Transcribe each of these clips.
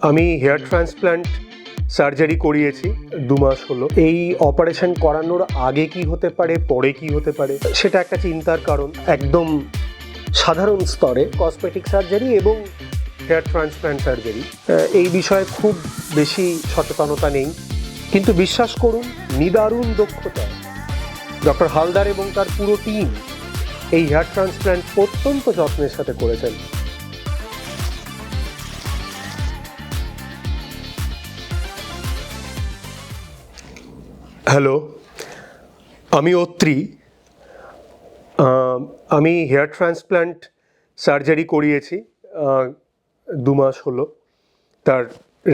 আমি hair transplant surgery করিয়েছি 2 মাস হলো। এই অপারেশন করানোর আগে কি হতে পারে, পরে কি হতে পারে, সেটা একটা চিন্তার কারণ। একদম সাধারণ স্তরে কসমেটিক সার্জারি এবং হেয়ার ট্রান্সপ্ল্যান্ট সার্জারি এই বিষয়ে খুব বেশি সচেতনতা নেই, কিন্তু বিশ্বাস করুন নিদারুণ দক্ষতায় ডক্টর হালদার এবং তার পুরো টিম এই হেয়ার ট্রান্সপ্ল্যান্ট অত্যন্ত যত্নের সাথে করেছেন। হ্যালো, আমি অত্রি। আমি হেয়ার ট্রান্সপ্ল্যান্ট সার্জারি করিয়েছি 2 মাস হলো। তার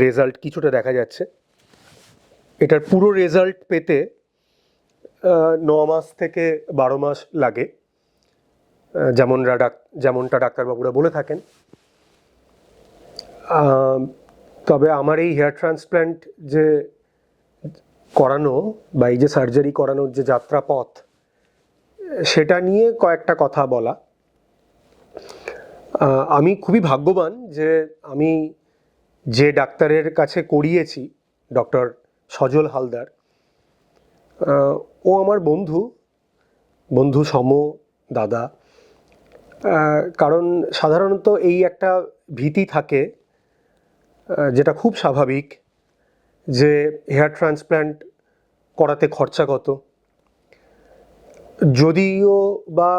রেজাল্ট কিছুটা দেখা যাচ্ছে। এটার পুরো রেজাল্ট পেতে 9 মাস থেকে 12 মাস লাগে, যেমনটা ডাক্তারবাবুরা বলে থাকেন। তবে আমার এই হেয়ার ট্রান্সপ্ল্যান্ট যে করানো বা এই যে সার্জারি করানোর যে যাত্রাপথ, সেটা নিয়ে কয়েকটা কথা বলা। আমি খুবই ভাগ্যবান যে আমি যে ডাক্তারের কাছে করিয়েছি, ডক্টর সজল হালদার, ও আমার বন্ধু সম দাদা। কারণ সাধারণত এই একটা ভীতি থাকে, যেটা খুব স্বাভাবিক, যে হেয়ার ট্রান্সপ্ল্যান্ট করাতে খরচা কত, যদিও বা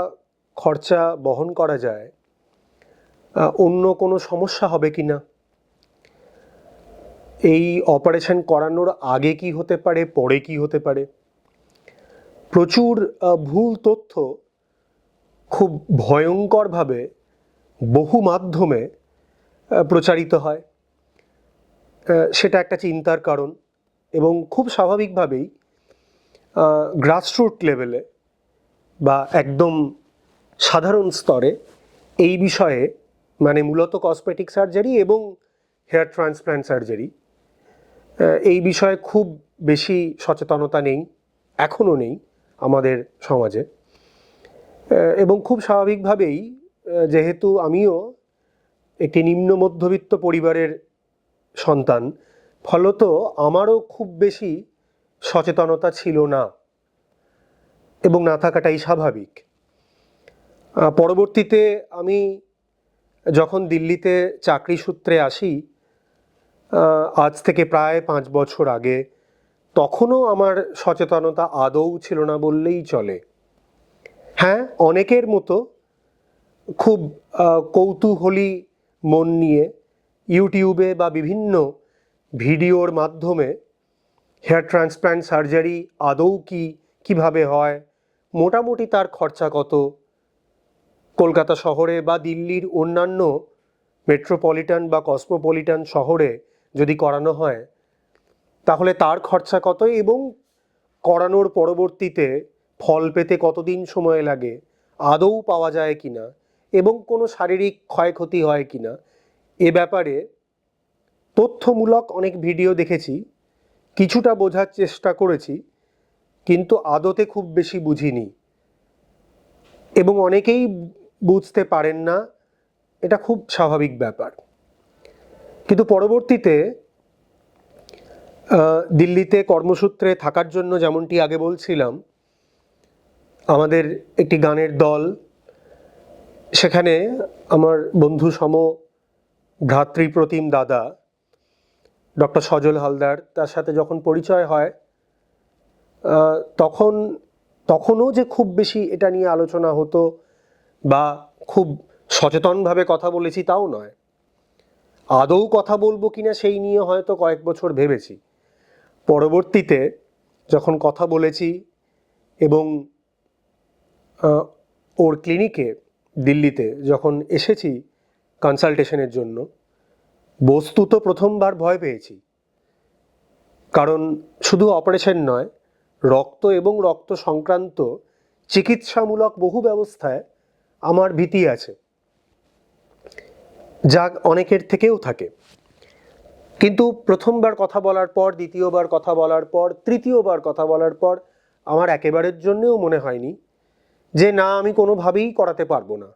খরচা বহন করা যায়, অন্য কোনো সমস্যা হবে কি না, এই অপারেশন করানোর আগে কি হতে পারে, পরে কি হতে পারে, প্রচুর ভুল তথ্য খুব ভয়ঙ্করভাবে বহু মাধ্যমে প্রচারিত হয়। সেটা একটা চিন্তার কারণ, এবং খুব স্বাভাবিকভাবেই গ্রাসরুট লেভেলে বা একদম সাধারণ স্তরে এই বিষয়ে, মানে মূলত কসমেটিক সার্জারি এবং হেয়ার ট্রান্সপ্ল্যান্ট সার্জারি, এই বিষয়ে খুব বেশি সচেতনতা নেই, এখনও নেই আমাদের সমাজে। এবং খুব স্বাভাবিকভাবেই, যেহেতু আমিও একটি নিম্ন মধ্যবিত্ত পরিবারের সন্তান, ফলত আমারও খুব বেশি সচেতনতা ছিল না, এবং না থাকাটাই স্বাভাবিক। পরবর্তীতে আমি যখন দিল্লিতে চাকরি সূত্রে আসি, আজ থেকে প্রায় 5 বছর আগে, তখনও আমার সচেতনতা আদৌ ছিল না বললেই চলে। হ্যাঁ, অনেকের মতো খুব কৌতূহলী মন নিয়ে ইউটিউবে বা বিভিন্ন ভিডিওর মাধ্যমে হেয়ার ট্রান্সপ্ল্যান্ট সার্জারি আদৌ কীভাবে হয়, মোটামুটি তার খরচা কত, কলকাতা শহরে বা দিল্লির অন্যান্য মেট্রোপলিটন বা কসমোপলিটন শহরে যদি করানো হয় তাহলে তার খরচা কত, এবং করানোর পরবর্তীতে ফল পেতে কতদিন সময় লাগে, আদৌ পাওয়া যায় কিনা, এবং কোনো শারীরিক ক্ষয়ক্ষতি হয় কিনা, এ ব্যাপারে তথ্যমূলক অনেক ভিডিও দেখেছি, কিছুটা বোঝার চেষ্টা করেছি, কিন্তু আদতে খুব বেশি বুঝিনি, এবং অনেকেই বুঝতে পারেন না, এটা খুব স্বাভাবিক ব্যাপার। কিন্তু পরবর্তীতে দিল্লিতে কর্মসূত্রে থাকার জন্য, যেমনটি আগে বলছিলাম, আমাদের একটি গানের দল, সেখানে আমার বন্ধু সম ভ্রাতৃপ্রতিম দাদা ডক্টর সজল হালদার, তার সাথে যখন পরিচয় হয়, তখনও যে খুব বেশি এটা নিয়ে আলোচনা হতো বা খুব সচেতনভাবে কথা বলেছি তাও নয়। আদৌ কথা বলবো কিনা সেই নিয়ে হয়তো কয়েক বছর ভেবেছি। পরবর্তীতে যখন কথা বলেছি এবং ওর ক্লিনিকে দিল্লিতে যখন এসেছি কনসালটেশনের জন্য, বস্তুত প্রথমবার ভয় পেয়েছি। কারণ শুধু অপারেশন নয়, রক্ত এবং রক্ত সংক্রান্ত চিকিৎসামূলক বহু ব্যবস্থায় আমার ভীতি আছে, যা অনেকের থেকেও থাকে। কিন্তু প্রথমবার কথা বলার পর, দ্বিতীয়বার কথা বলার পর, তৃতীয়বার কথা বলার পর আমার একেবারের জন্যেও মনে হয়নি যে না, আমি কোনোভাবেই করাতে পারবো না,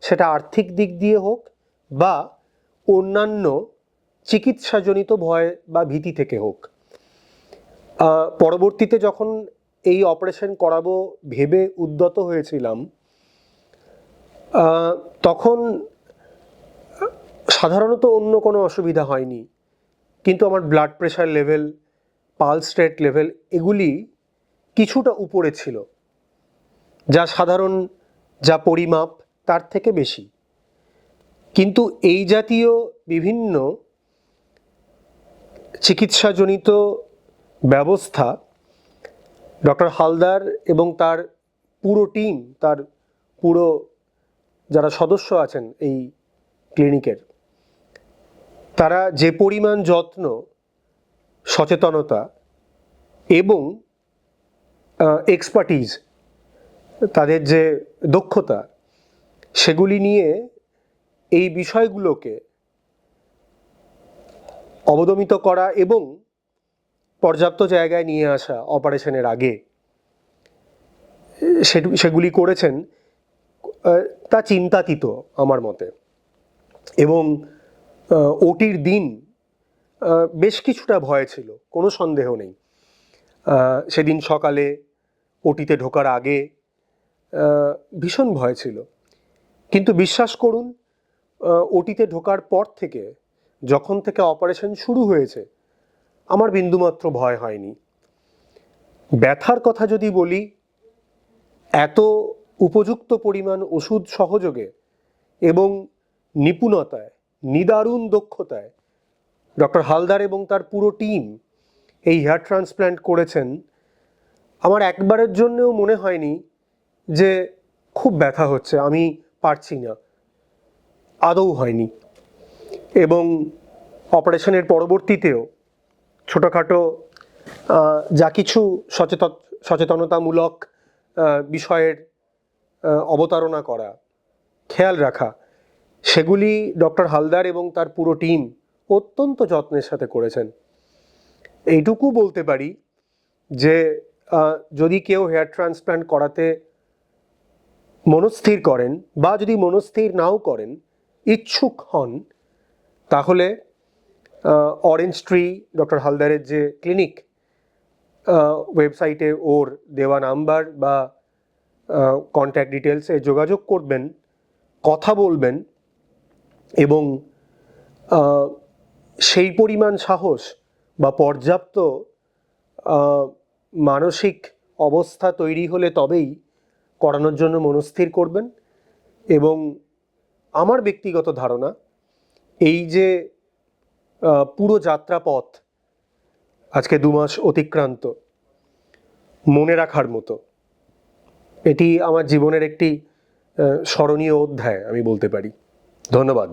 সেটা আর্থিক দিক দিয়ে হোক বা অন্যান্য চিকিৎসাজনিত ভয় বা ভীতি থেকে হোক। পরবর্তীতে যখন এই অপারেশন করাবো ভেবে উদ্যত হয়েছিলাম, তখন সাধারণত অন্য কোনো অসুবিধা হয়নি, কিন্তু আমার blood pressure level, pulse rate level এগুলি কিছুটা উপরে ছিল, যা সাধারণ যা পরিমাপ তার থেকে বেশি। কিন্তু এই জাতীয় বিভিন্ন চিকিৎসাজনিত ব্যবস্থা ডক্টর হালদার এবং তার পুরো টিম, তার পুরো যারা সদস্য আছেন এই ক্লিনিকের, তারা যে পরিমাণ যত্ন, সচেতনতা এবং এক্সপার্টিজ, তাদের যে দক্ষতা, সেগুলি নিয়ে এই বিষয়গুলোকে অবদমিত করা এবং পর্যাপ্ত জায়গায় নিয়ে আসা অপারেশনের আগে, সেগুলি করেছেন, তা চিন্তাতীত আমার মতে। এবং ওটির দিন বেশ কিছুটা ভয় ছিল, কোনো সন্দেহ নেই। সেদিন সকালে ওটিতে ঢোকার আগে ভীষণ ভয় ছিল, কিন্তু বিশ্বাস করুন, ওটিতে ঢোকার পর থেকে, যখন থেকে অপারেশন শুরু হয়েছে, আমার বিন্দুমাত্র ভয় হয়নি। ব্যথার কথা যদি বলি, এত উপযুক্ত পরিমাণ ওষুধ সহযোগে এবং নিপুণতায়, নিদারুণ দক্ষতায় ডক্টর হালদার এবং তার পুরো টিম এই হেয়ার ট্রান্সপ্ল্যান্ট করেছেন, আমার একবারের জন্যও মনে হয়নি যে খুব ব্যথা হচ্ছে, আমি পারছি না, আদৌ হয়নি। এবং অপারেশনের পরবর্তীতেও ছোটোখাটো যা কিছু সচেতনতামূলক বিষয়ের অবতারণা করা, খেয়াল রাখা, সেগুলি ডক্টর হালদার এবং তার পুরো টিম অত্যন্ত যত্নের সাথে করেছেন। এইটুকু বলতে পারি যে যদি কেউ হেয়ার ট্রান্সপ্ল্যান্ট করাতে মনস্থির করেন, বা যদি মনস্থির নাও করেন, ইচ্ছুক হন, তাহলে অরেঞ্জ ট্রি ডক্টর হালদারের যে ক্লিনিক, ওয়েবসাইটে ওর দেওয়া নাম্বার বা কন্ট্যাক্ট ডিটেলসে যোগাযোগ করবেন, কথা বলবেন, এবং সেই পরিমাণ সাহস বা পর্যাপ্ত মানসিক অবস্থা তৈরি হলে তবেই করানোর জন্য মনস্থির করবেন। এবং আমার ব্যক্তিগত ধারণা, এই যে পুরো যাত্রাপথ আজকে 2 মাস অতিক্রান্ত, মনে রাখার মতো, এটি আমার জীবনের একটি স্মরণীয় অধ্যায় আমি বলতে পারি। ধন্যবাদ।